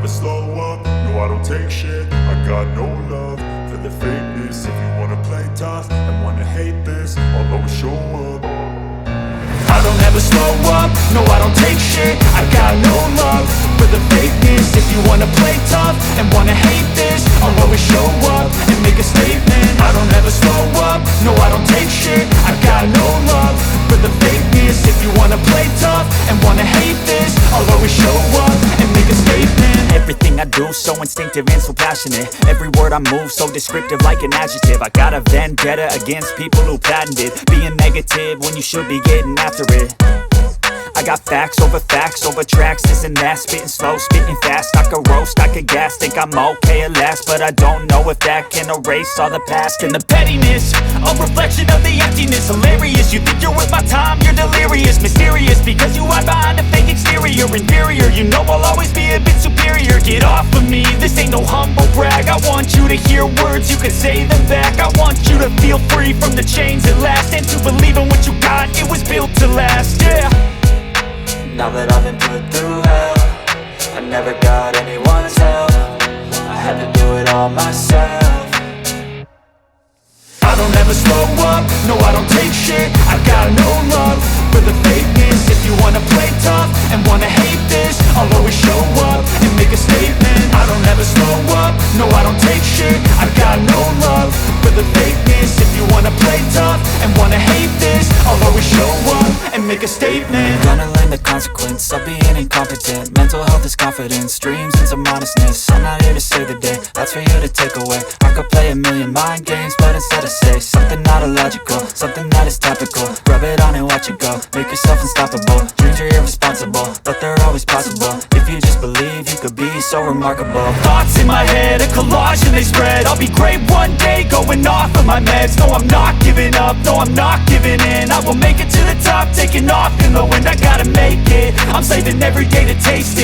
slow up, no I don't take shit. I got no love for the fakeness. If you wanna play tough and wanna hate this, I'll always show up. I don't ever slow up, no I don't take shit. I got no love for the fakeness. If you wanna play tough and wanna hate this, I'll always show up and make a statement. I don't ever slow up, no I don't take shit. I got no love for the fakeness. If you wanna play tough and wanna hate this, I'll always show up and make a statement. Everything I do so instinctive and so passionate. Every word I move so descriptive like an adjective. I got a vendetta against people who patented being negative when you should be getting after it. I got facts over tracks, this and that. Spitting slow, spitting fast, I could roast, I could gas. Think I'm okay at last, but I don't know if that can erase all the past. And the pettiness, a reflection of the emptiness. Hilarious, you think you're worth my time, you're delirious. Mysterious, because you hide behind a fake exterior. Inferior, you know I'll always be a bit superior. Get off of me, this ain't no humble brag. I want you to hear words, you can say them back. I want you to feel free from the chains at last, and to believe in what you got, it was built to last, yeah. Now that I've been put through hell, I never got anyone's help. I had to do it all myself. I don't ever slow up, no I don't take shit. I got no love for the fakeness. If you wanna play tough and wanna hate this, I'll always show up and make a statement. I don't ever slow up, no I don't take shit. I got no love for the fakeness. If you wanna play tough and wanna hate this, I'll always show up and make a statement. Gonna learn the consequence of being incompetent. Mental health is confidence, dreams and some honestness. I'm not here to save the day, that's for you to take away. I could play a million mind games, but instead I say something not illogical, something that is topical. Rub it on and watch it go, make yourself unstoppable. Dreams are irresponsible, but they're always possible. If you just believe, you could be so remarkable. Thoughts in my head, a collage and they spread. I'll be great one day, going off of my meds. No, I'm not giving up, no, I'm not giving in. I will make it to the top, taking off in the wind. I gotta make it, I'm saving every day to taste it.